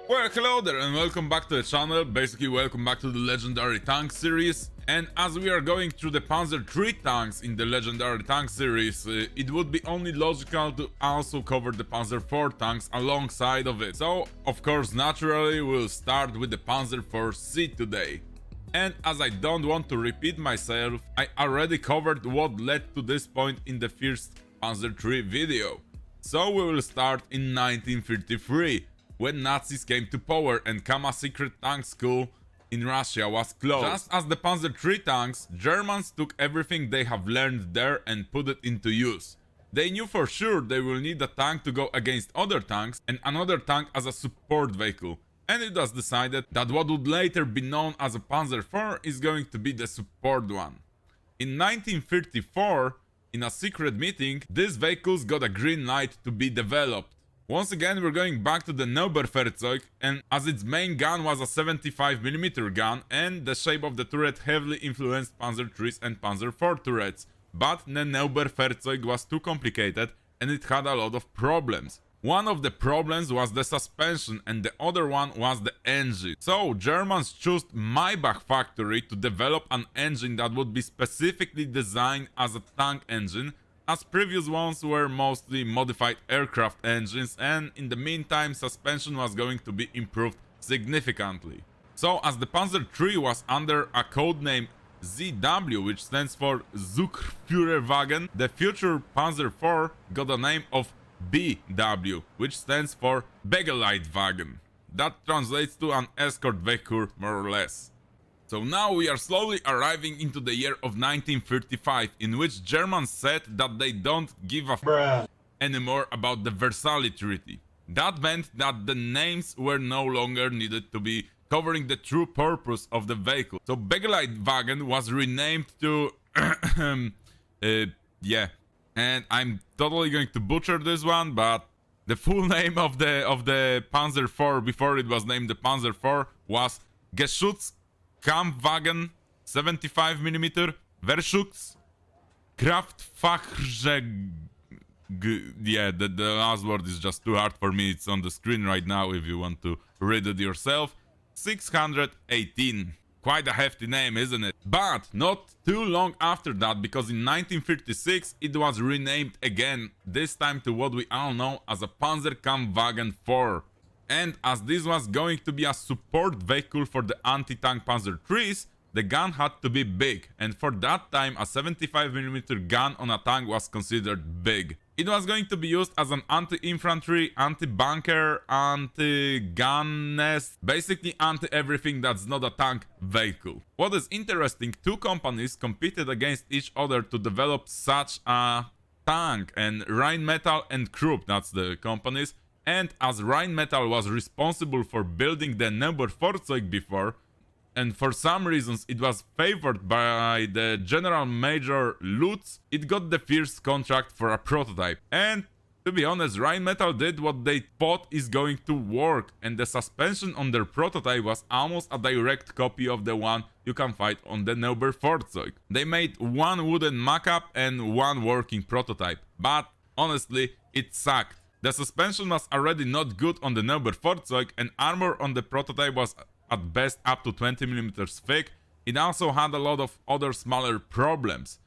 Well, hello there and welcome back to the channel, basically welcome back to the Legendary Tank series. And as we are going through the Panzer III tanks in the Legendary Tank series, it would be only logical to also cover the Panzer IV tanks alongside of it. So, of course, naturally, we'll start with the Panzer IV-C today. And as I don't want to repeat myself, I already covered what led to this point in the first Panzer III video. So we will start in 1933. When Nazis came to power and Kama secret tank school in Russia was closed. Just as the Panzer III tanks, Germans took everything they have learned there and put it into use. They knew for sure they will need a tank to go against other tanks and another tank as a support vehicle. And it was decided that what would later be known as a Panzer IV is going to be the support one. In 1934, in a secret meeting, these vehicles got a green light to be developed. Once again, we're going back to the Neuberfahrzeug, and as its main gun was a 75mm gun, and the shape of the turret heavily influenced Panzer III's and Panzer IV turrets. But the Neuberfahrzeug was too complicated, and it had a lot of problems. One of the problems was the suspension, and the other one was the engine. So, Germans chose Maybach factory to develop an engine that would be specifically designed as a tank engine, as previous ones were mostly modified aircraft engines, and in the meantime suspension was going to be improved significantly. So as the Panzer III was under a codename ZW, which stands for Zugführerwagen, the future Panzer IV got a name of BW, which stands for Begleitwagen. That translates to an escort vehicle, more or less. So now we are slowly arriving into the year of 1935, in which Germans said that they don't give a f anymore about the Versailles Treaty. That meant that the names were no longer needed to be covering the true purpose of the vehicle. So Begleitwagen was renamed to yeah, and I'm totally going to butcher this one, but the full name of the Panzer IV before it was named the Panzer IV was Kampfwagen 75mm Verschutz Kraftfahrzeug. Yeah, the last word is just too hard for me. It's on the screen right now if you want to read it yourself. 618. Quite a hefty name, isn't it? But not too long after that, because in 1956 it was renamed again, this time to what we all know as a Panzerkampfwagen 4. And as this was going to be a support vehicle for the anti-tank Panzer III's, the gun had to be big, and for that time a 75mm gun on a tank was considered big. It was going to be used as an anti-infantry, anti-bunker, anti-gun nest, basically anti-everything that's not a tank vehicle. What is interesting, two companies competed against each other to develop such a tank, and Rheinmetall and Krupp, that's the companies. And as Rheinmetall was responsible for building the Neuberfahrzeug before, and for some reasons it was favored by the General Major Lutz, it got the first contract for a prototype. And to be honest, Rheinmetall did what they thought is going to work, and the suspension on their prototype was almost a direct copy of the one you can find on the Neuberfahrzeug. They made one wooden mock-up and one working prototype, but honestly, it sucked. The suspension was already not good on the Neuberfahrzeug, and armor on the prototype was at best up to 20mm thick. It also had a lot of other smaller problems.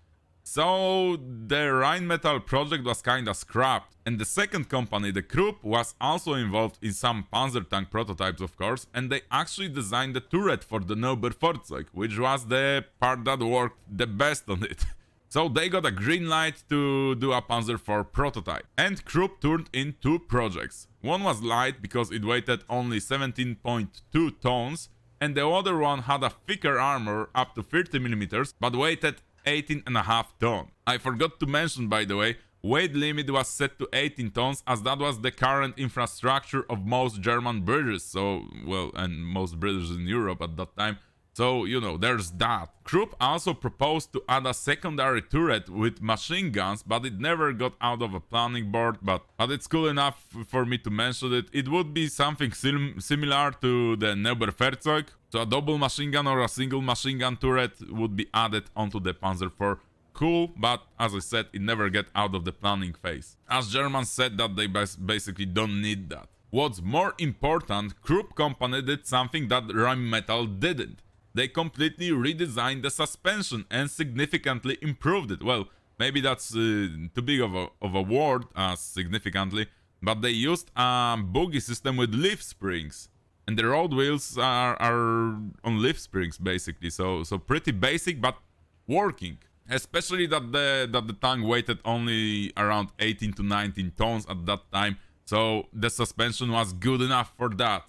So the Rheinmetall project was kinda scrapped. And the second company, the Krupp, was also involved in some Panzer tank prototypes, of course, and they actually designed the turret for the Neuberfahrzeug, which was the part that worked the best on it. So they got a green light to do a Panzer IV prototype. And Krupp turned in two projects. One was light because it weighed only 17.2 tons, and the other one had a thicker armor up to 30mm, but weighed 18.5 tons. I forgot to mention, by the way, weight limit was set to 18 tons, as that was the current infrastructure of most German bridges, so, well, and most bridges in Europe at that time. So, you know, there's that. Krupp also proposed to add a secondary turret with machine guns, but it never got out of a planning board, but it's cool enough for me to mention it. It would be something similar to the Neuberfahrzeug. So a double machine gun or a single machine gun turret would be added onto the Panzer IV. Cool, but as I said, it never get out of the planning phase, as Germans said that they basically don't need that. What's more important, Krupp company did something that Rheinmetall didn't. They completely redesigned the suspension and significantly improved it. Well, maybe that's too big of a word, significantly, but they used a bogie system with leaf springs. And the road wheels are on leaf springs, basically. So pretty basic, but working. Especially that the tank weighted only around 18 to 19 tons at that time. So the suspension was good enough for that.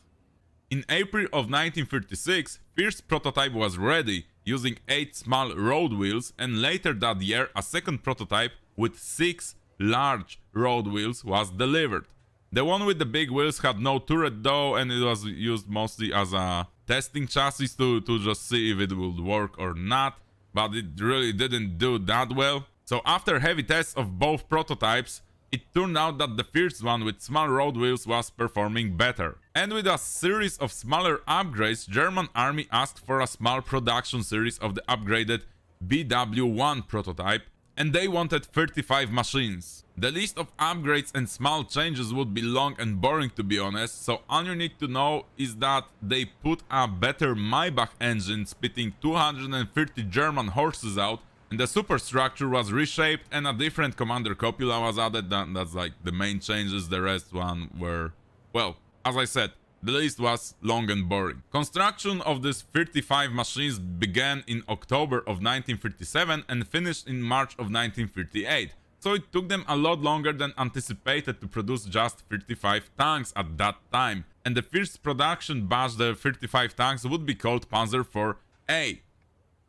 In April of 1936, first prototype was ready, using 8 small road wheels, and later that year a second prototype with 6 large road wheels was delivered. The one with the big wheels had no turret though, and it was used mostly as a testing chassis to just see if it would work or not, but it really didn't do that well. So after heavy tests of both prototypes, it turned out that the first one with small road wheels was performing better. And with a series of smaller upgrades, German army asked for a small production series of the upgraded BW1 prototype, and they wanted 35 machines. The list of upgrades and small changes would be long and boring, to be honest, so all you need to know is that they put a better Maybach engine spitting 230 German horses out, and the superstructure was reshaped and a different commander copula was added. That's like the main changes. The rest one were, well, as I said, the list was long and boring. Construction of these 35 machines began in October of 1937 and finished in March of 1938. So it took them a lot longer than anticipated to produce just 35 tanks at that time. And the first production batch, the 35 tanks, would be called Panzer IV-A.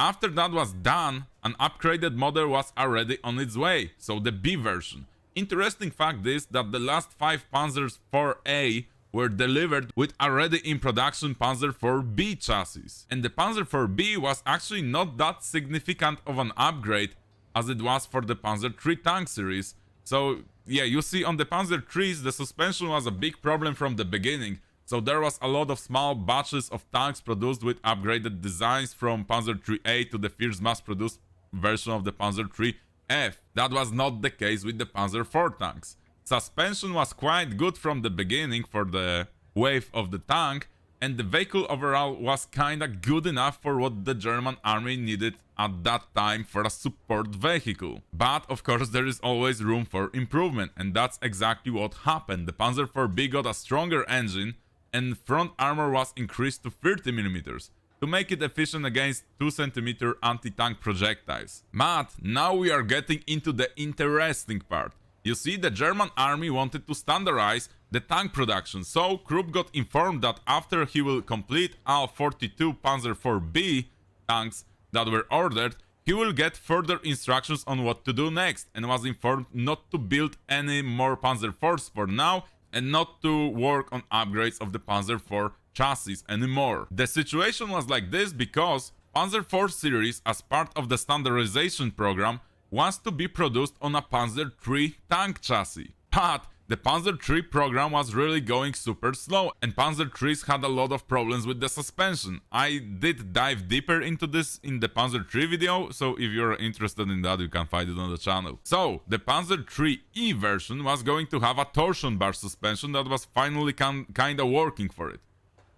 After that was done, an upgraded model was already on its way, so the B version. Interesting fact is that the last 5 Panzers IV-A were delivered with already in production Panzer IV-B chassis. And the Panzer IV-B was actually not that significant of an upgrade as it was for the Panzer III tank series. So yeah, you see on the Panzer IIIs the suspension was a big problem from the beginning. So there was a lot of small batches of tanks produced with upgraded designs from Panzer III-A to the first mass-produced version of the Panzer III-F. That was not the case with the Panzer IV tanks. Suspension was quite good from the beginning for the wave of the tank, and the vehicle overall was kinda good enough for what the German army needed at that time for a support vehicle. But of course there is always room for improvement, and that's exactly what happened. The Panzer IV-B got a stronger engine, and front armor was increased to 30mm to make it efficient against 2cm anti-tank projectiles. But now we are getting into the interesting part. You see, the German army wanted to standardize the tank production, so Krupp got informed that after he will complete all 42 Panzer IV-B tanks that were ordered, he will get further instructions on what to do next, and was informed not to build any more Panzer IVs for now, and not to work on upgrades of the Panzer IV chassis anymore. The situation was like this because Panzer IV series, as part of the standardization program, was to be produced on a Panzer III tank chassis. But the Panzer III program was really going super slow, and Panzer IIIs had a lot of problems with the suspension. I did dive deeper into this in the Panzer III video, so if you're interested in that, you can find it on the channel. So, the Panzer III-E version was going to have a torsion bar suspension that was finally kinda working for it.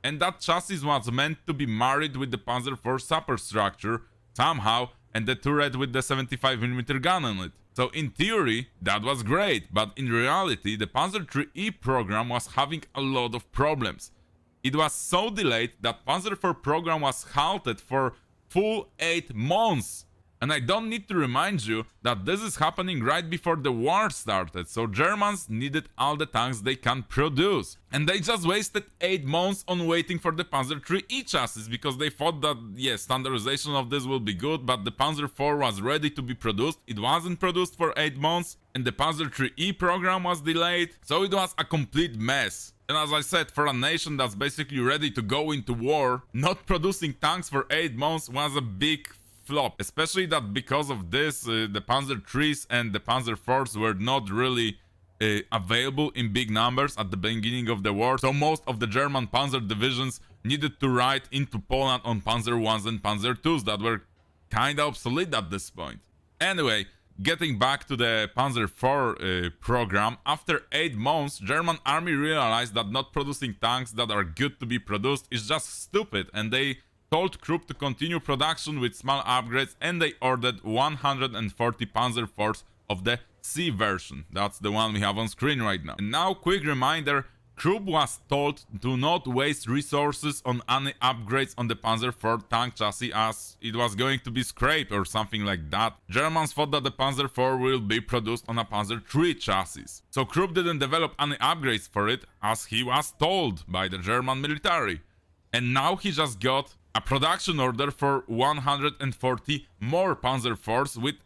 And that chassis was meant to be married with the Panzer IV superstructure somehow, and the turret with the 75mm gun on it. So in theory, that was great, but in reality, the Panzer III-E program was having a lot of problems. It was so delayed that Panzer IV program was halted for full 8 months. And I don't need to remind you that this is happening right before the war started, so Germans needed all the tanks they can produce. And they just wasted 8 months on waiting for the Panzer III-E chassis, because they thought that, yes, standardization of this will be good, but the Panzer IV was ready to be produced. It wasn't produced for 8 months, and the Panzer III-E program was delayed, so it was a complete mess. And as I said, for a nation that's basically ready to go into war, not producing tanks for 8 months was a big flop, especially that because of this, the Panzer IIIs and the Panzer IVs were not really available in big numbers at the beginning of the war, so most of the German Panzer divisions needed to ride into Poland on Panzer Is and Panzer IIs that were kinda obsolete at this point. Anyway, getting back to the Panzer IV program, after 8 months, German army realized that not producing tanks that are good to be produced is just stupid, and they told Krupp to continue production with small upgrades, and they ordered 140 Panzer IVs of the C version. That's the one we have on screen right now. And now, quick reminder, Krupp was told to not waste resources on any upgrades on the Panzer IV tank chassis, as it was going to be scrapped or something like that. Germans thought that the Panzer IV will be produced on a Panzer III chassis. So Krupp didn't develop any upgrades for it, as he was told by the German military. And now he just got a production order for 140 more Panzer IVs with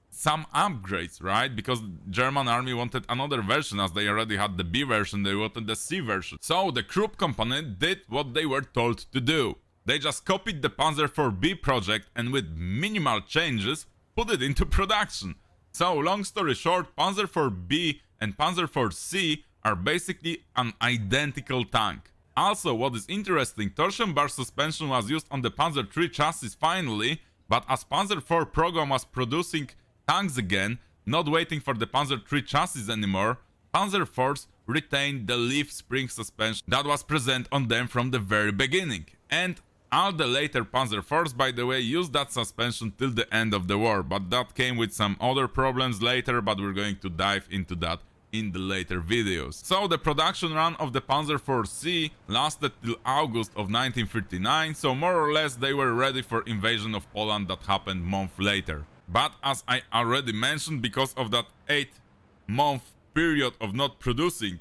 some upgrades, right? Because German army wanted another version, as they already had the B version, they wanted the C version. So the Krupp company did what they were told to do. They just copied the Panzer IV-B project and with minimal changes put it into production. So long story short, Panzer IV-B and Panzer IV-C are basically an identical tank. Also, what is interesting, torsion bar suspension was used on the Panzer III chassis finally, but as Panzer IV program was producing tanks again, not waiting for the Panzer III chassis anymore, Panzer IVs retained the leaf spring suspension that was present on them from the very beginning. And all the later Panzer IVs, by the way, used that suspension till the end of the war, but that came with some other problems later, but we're going to dive into that in the later videos. So the production run of the Panzer IV-C lasted till August of 1939, so more or less they were ready for invasion of Poland that happened a month later. But as I already mentioned, because of that 8-month period of not producing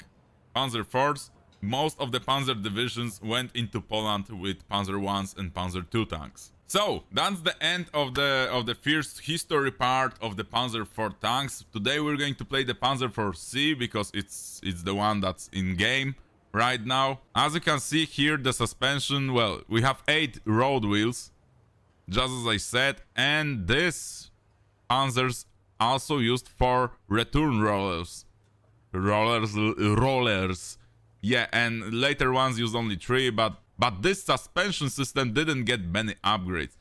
Panzer IVs, most of the Panzer divisions went into Poland with Panzer Is and Panzer II tanks. So that's the end of the first history part of the Panzer IV tanks. Today we're going to play the Panzer IV-C because it's the one that's in game right now. As you can see here, the suspension, well, we have 8 road wheels, just as I said, and this Panzers also used for return rollers. Yeah, and later ones used only 3, but this suspension system didn't get many upgrades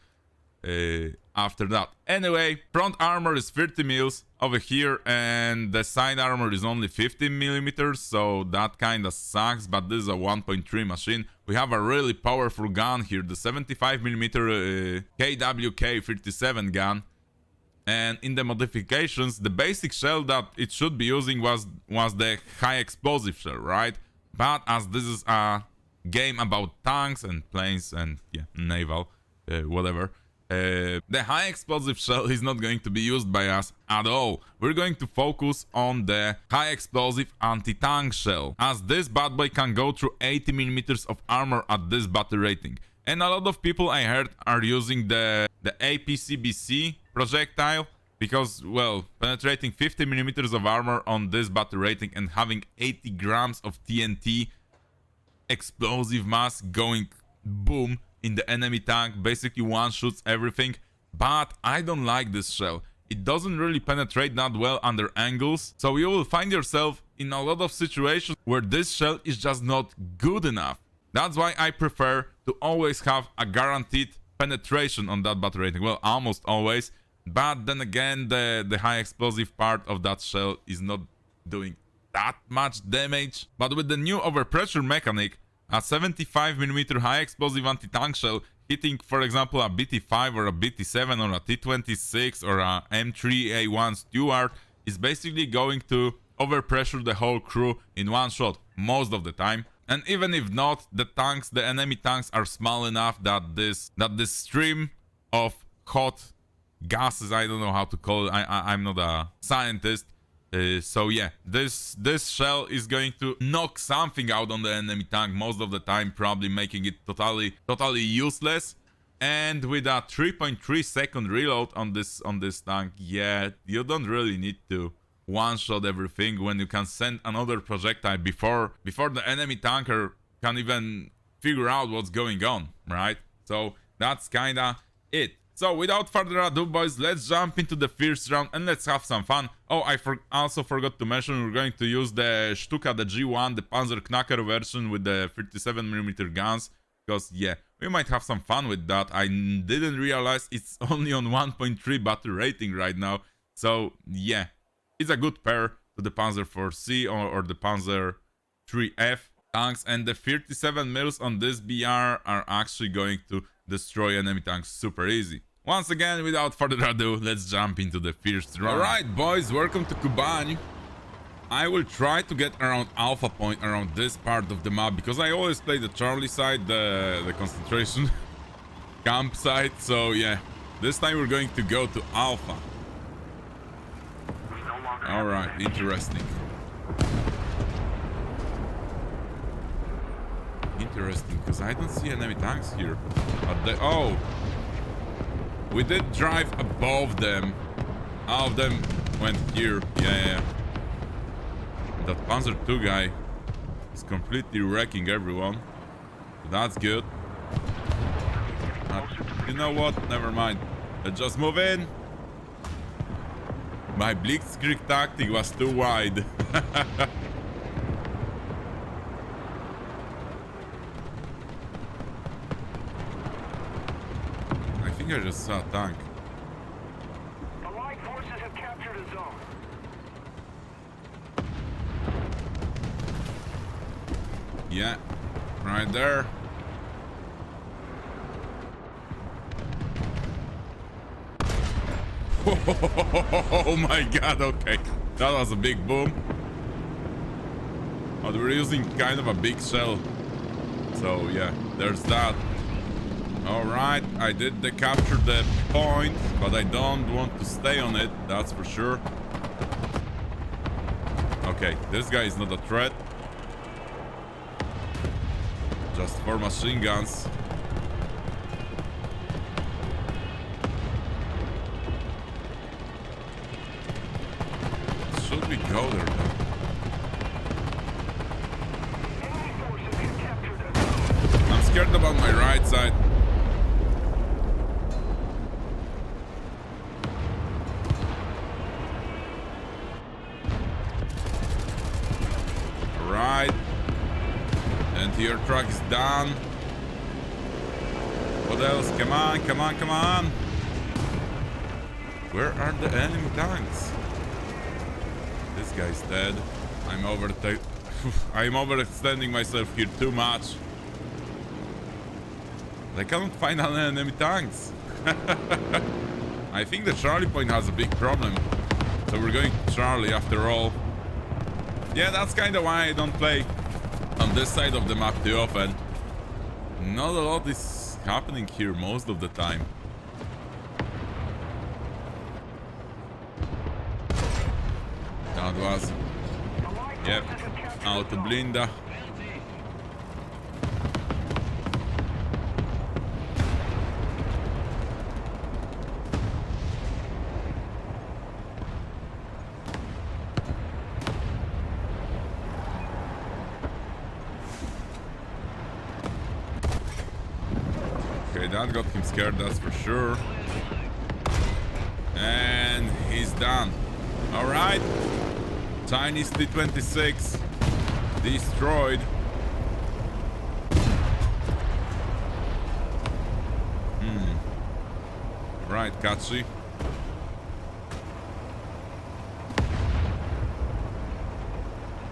after that. Anyway, front armor is 30 mils over here, and the side armor is only 15 millimeters, so that kinda sucks, but this is a 1.3 machine. We have a really powerful gun here, the 75 millimeter KWK-37 gun. And in the modifications, the basic shell that it should be using was the high explosive shell, right? But as this is a game about tanks and planes and yeah, naval, whatever, the high explosive shell is not going to be used by us at all. We're going to focus on the high explosive anti-tank shell, as this bad boy can go through 80 millimeters of armor at this battle rating. And a lot of people I heard are using the APCBC projectile because, well, penetrating 50 millimeters of armor on this battle rating and having 80 grams of TNT explosive mass going boom in the enemy tank, basically one-shoots everything. But I don't like this shell. It doesn't really penetrate that well under angles, so you will find yourself in a lot of situations where this shell is just not good enough. That's why I prefer to always have a guaranteed penetration on that battle rating. Well, almost always. But then again, the high explosive part of that shell is not doing that much damage. But with the new overpressure mechanic, a 75mm high explosive anti-tank shell hitting, for example, a BT-5 or a BT-7 or a T-26 or a M3A1 Stuart is basically going to overpressure the whole crew in one shot most of the time. And even if not, the enemy tanks are small enough that this stream of hot gases, I don't know how to call it, I'm not a scientist, so yeah, this shell is going to knock something out on the enemy tank most of the time, probably making it totally useless. And with a 3.3 second reload on this tank, yeah, you don't really need to one-shot everything when you can send another projectile before the enemy tanker can even figure out what's going on, right? So that's kinda it. So without further ado, boys, let's jump into the first round and let's have some fun. Oh, I also forgot to mention we're going to use the Stuka, the G1, the Panzerknacker version with the 37mm guns, because yeah, we might have some fun with that. I didn't realize it's only on 1.3 battle rating right now. So yeah, it's a good pair to the Panzer IV-C or the Panzer III-F tanks, and the 37 mils on this BR are actually going to destroy enemy tanks super easy. Once again, without further ado, let's jump into the first round. Alright boys, welcome to Kuban. I will try to get around Alpha Point, around this part of the map, because I always play the Charlie side, the concentration campsite. So yeah, this time we're going to go to Alpha. Alright, interesting. Interesting, because I don't see enemy tanks here. But oh! We did drive above them. All of them went here. Yeah. That Panzer II guy is completely wrecking everyone. So that's good. You know what? Never mind. Let's just move in. My Blitzkrieg tactic was too wide. I think I just saw a tank. Allied forces have captured a zone. Yeah, right there. Oh my god, okay. That was a big boom. But we're using kind of a big shell. So yeah, there's that. Alright, I did capture the point, but I don't want to stay on it, that's for sure. Okay, this guy is not a threat. Just 4 machine guns. Should we go there though? I'm scared about my right side. Alright. Anti-air truck is down. What else? Come on, come on, come on. Where are the enemy tanks? This guy's dead. I'm overextending myself here too much. I cannot find any enemy tanks. I think the Charlie point has a big problem. So we're going to Charlie after all. Yeah, that's kind of why I don't play on this side of the map too often. Not a lot is happening here most of the time. That was... Yep, auto blinda. Okay, that got him scared, that's for sure. And he's done. Alright. Chinese T-26 destroyed. Right, Kachi.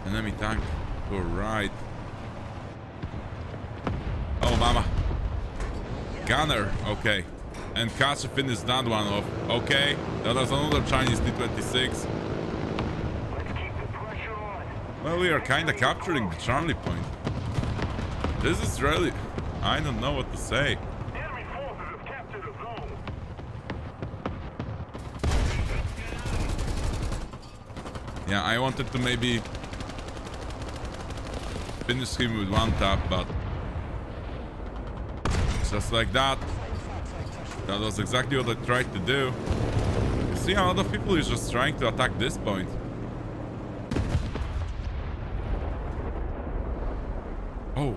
Enemy tank to right. Oh mama. Gunner, okay. And Kachi finished that one off. Okay, that was another Chinese T-26. Well, we are kind of capturing the Charlie point. This is really... I don't know what to say. Enemy forces have captured a zone. Yeah, I wanted to maybe finish him with one tap, but just like that. That was exactly what I tried to do. You see, a lot of people is just trying to attack this point. Oh.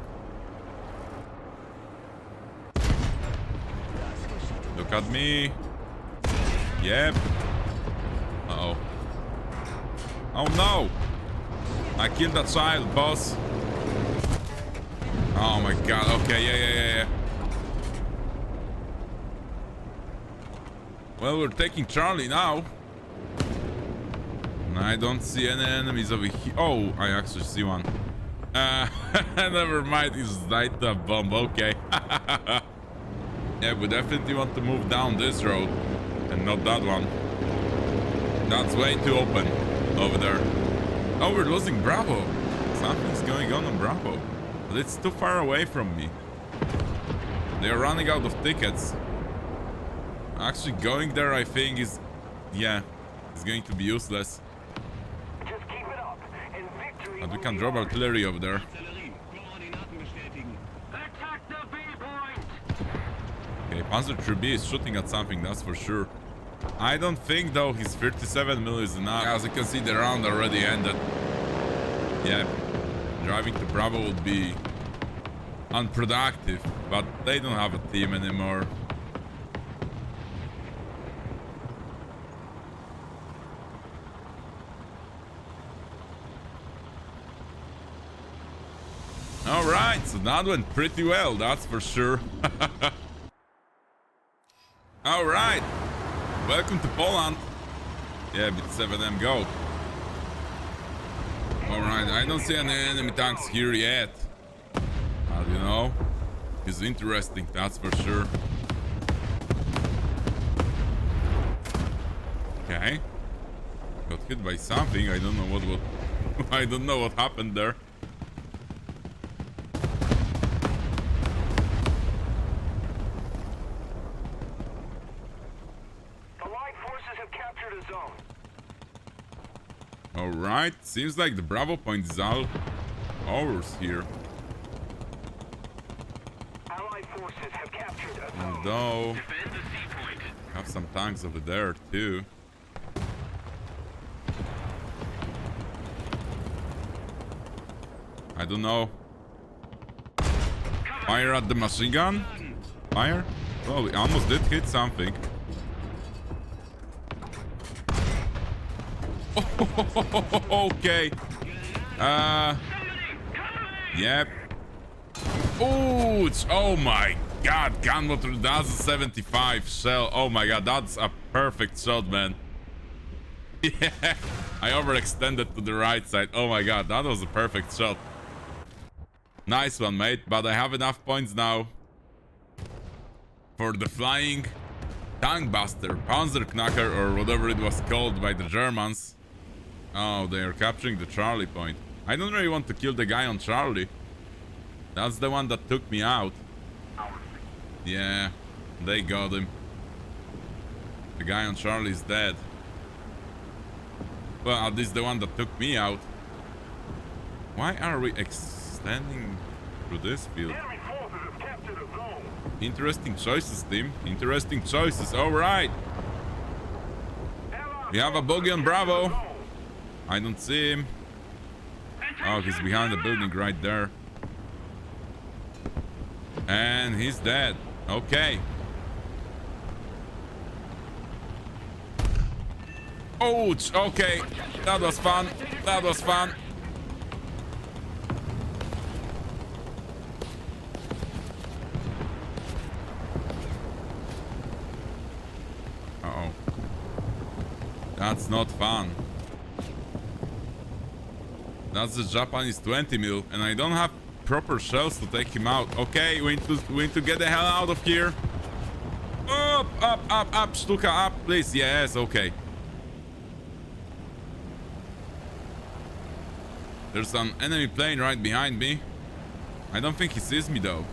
Look at me. Yep. Uh-oh. Oh no! I killed that child, boss. Oh my god, okay, yeah. Well, we're taking Charlie now. And I don't see any enemies over here. Oh, I actually see one. Never mind, he's died to a bomb. Okay. Yeah, we definitely want to move down this road and not that one. That's way too open over there. Oh, we're losing Bravo. Something's going on Bravo. But it's too far away from me. They're running out of tickets. Actually going there, I think is... yeah, it's going to be useless. Just keep it up, and victory But we will can be drop ours. artillery over there. Attack the B point! Okay, Panzer 3B is shooting at something, that's for sure. I don't think, though, his 37 mil is enough. Yeah, as you can see, the round already ended. Yeah, driving to Bravo would be unproductive, but they don't have a team anymore. Alright, so that went pretty well, that's for sure. Alright, welcome to Poland. Yeah, bit 7M go. Alright, I don't see any enemy tanks here yet. But you know, it's interesting, that's for sure. Okay. Got hit by something, I don't know what I don't know what happened there. Alright, seems like the Bravo point is all ours here. Allied forces have captured a zone. Although, Defend the C point. have some tanks over there too. I don't know. Fire at the machine gun? Fire? Oh, we almost did hit something. Okay. Yep. Oh my god, gunwater does a 75 shell. Oh my god, that's a perfect shot, man. Yeah, I overextended to the right side. Oh my god, that was a perfect shot. Nice one, mate, but I have enough points now for the flying tank buster, Panzerknacker, or whatever it was called by the Germans. Oh, they are capturing the Charlie point. I don't really want to kill the guy on Charlie. That's the one that took me out. Yeah, they got him. The guy on Charlie is dead. Well, at least the one that took me out. Why are we extending through this field? Enemy forces have captured a zone. Interesting choices, team. Interesting choices. All right. We have a bogey on Bravo. I don't see him. Oh, he's behind the building right there. And he's dead. Okay. Ouch. Okay. That was fun. That was fun. Uh-oh. That's not fun. That's the Japanese 20 mil, and I don't have proper shells to take him out. Okay, we need to get the hell out of here. Up, Stuka, up, please. Yes, okay. There's an enemy plane right behind me. I don't think he sees me though.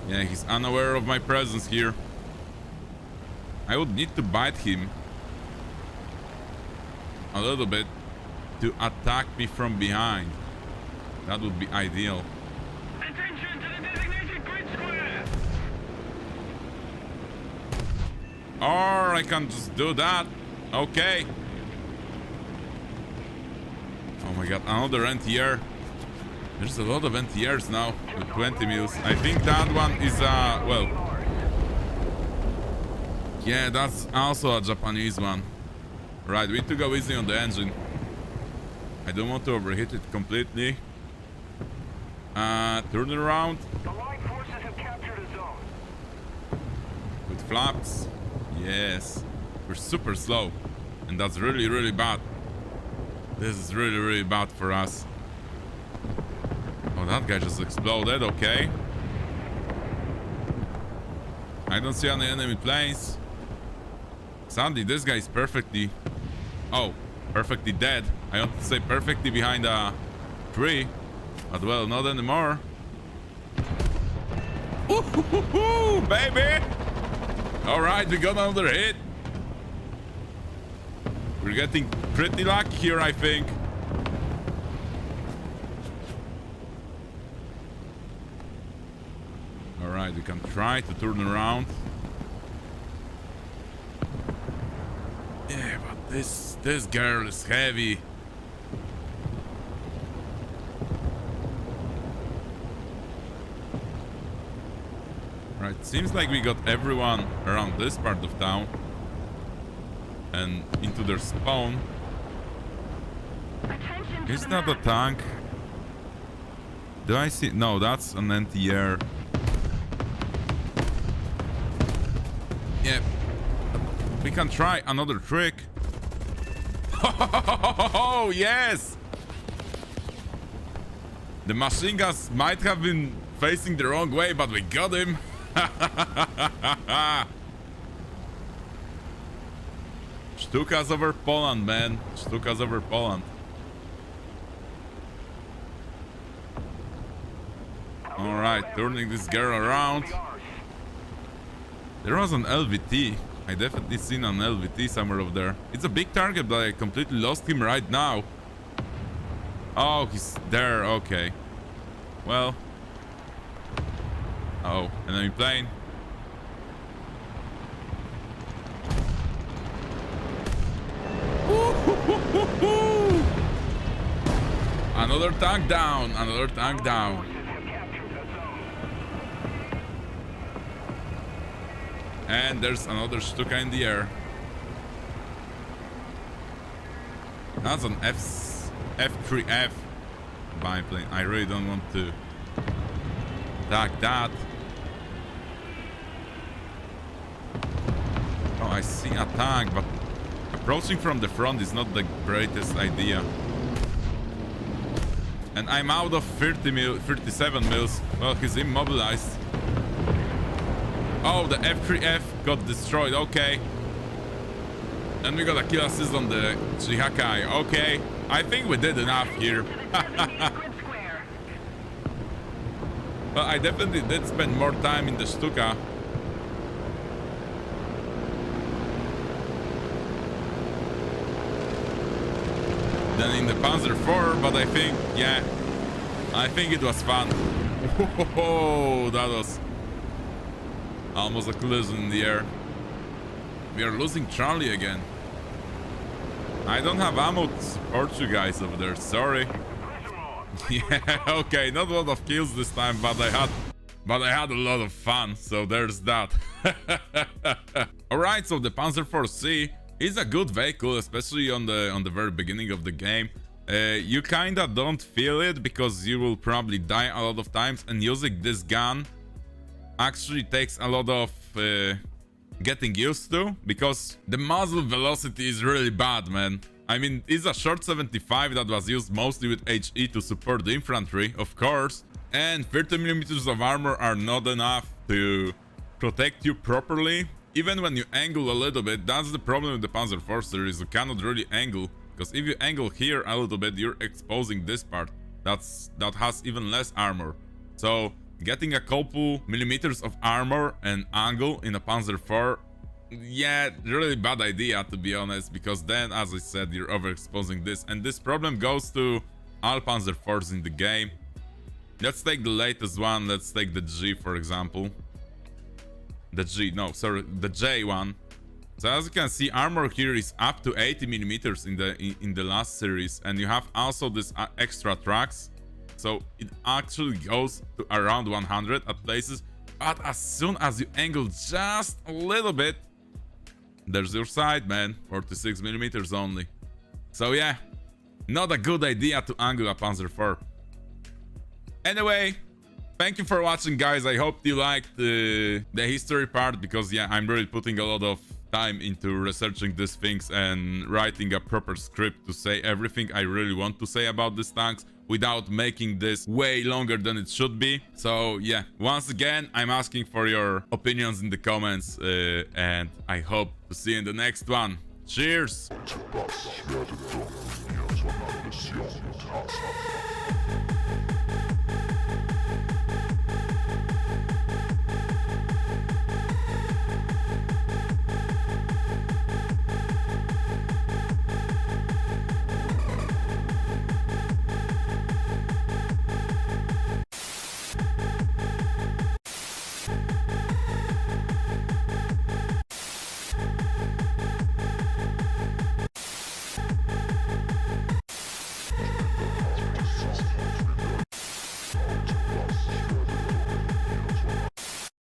Yeah, he's unaware of my presence here. I would need to bite him a little bit to attack me from behind. That would be ideal. Attention to the designated grid square. Or I can just do that. Okay. Oh my god, another NTR. There's a lot of NTRs now with 20 mils. I think that one is well, yeah, that's also a Japanese one. Right, we need to go easy on the engine. I don't want to overheat it completely. Turn around. Allied forces have captured a zone. With flaps. Yes. We're super slow. And that's really, really bad. This is really, really bad for us. Oh, that guy just exploded. Okay. I don't see any enemy planes. Sandy, this guy is perfectly... Oh, perfectly dead. I want to say perfectly behind a tree. But well, not anymore. Ooh, baby! Alright, we got another hit. We're getting pretty lucky here, I think. Alright, we can try to turn around. Yeah, but this girl is heavy. Right, seems like we got everyone around this part of town and into their spawn. Is that a tank? Do I see? No, that's an anti-air. Yeah, we can try another trick. Oh yes! The machine guns might have been facing the wrong way, but we got him. Sztukas over Poland, man. Sztukas over Poland. Alright, turning this girl around. There was an LVT. I definitely seen an LVT somewhere over there. It's a big target, but I completely lost him right now. Oh, he's there. Okay. Well. Oh, enemy plane. Another tank down. Another tank down. And there's another Stuka in the air. That's an F3F biplane. I really don't want to attack that. Oh, I see a tank, but approaching from the front is not the greatest idea. And I'm out of 37 mils. Well, he's immobilized. Oh, the F3F got destroyed. Okay. And we got a kill assist on the Chihakai. Okay. I think we did enough here. Well, I definitely did spend more time in the Stuka. Than in the Panzer IV, but I think, yeah, I think it was fun. Whoa, that was almost a collision in the air. We are losing Charlie again. I don't have ammo to support you guys over there, sorry. Yeah, okay, not a lot of kills this time, but I had a lot of fun, so there's that. Alright, so the Panzer IV-C is a good vehicle, especially on the very beginning of the game. You kinda don't feel it because you will probably die a lot of times, and using this gun actually takes a lot of getting used to, because the muzzle velocity is really bad, man. I mean, it's a short 75 that was used mostly with HE to support the infantry, of course, and 30mm of armor are not enough to protect you properly. Even when you angle a little bit, that's the problem with the Panzer IV series. You cannot really angle, because if you angle here a little bit, you're exposing this part that has even less armor. So getting a couple millimeters of armor and angle in a Panzer IV, yeah, really bad idea, to be honest, because then, as I said, you're overexposing this, and this problem goes to all Panzer IVs in the game. Let's take the latest one. Let's take the G, for example. The J one. So as you can see, armor here is up to 80mm in the last series, and you have also this extra tracks, so it actually goes to around 100 at places. But as soon as you angle just a little bit, there's your side, man. 46mm only. So yeah, not a good idea to angle a Panzer IV. Anyway, thank you for watching, guys. I hope you liked the history part, because yeah, I'm really putting a lot of time into researching these things and writing a proper script to say everything I really want to say about these tanks without making this way longer than it should be. So yeah, once again, I'm asking for your opinions in the comments, and I hope to see you in the next one. Cheers!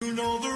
You know the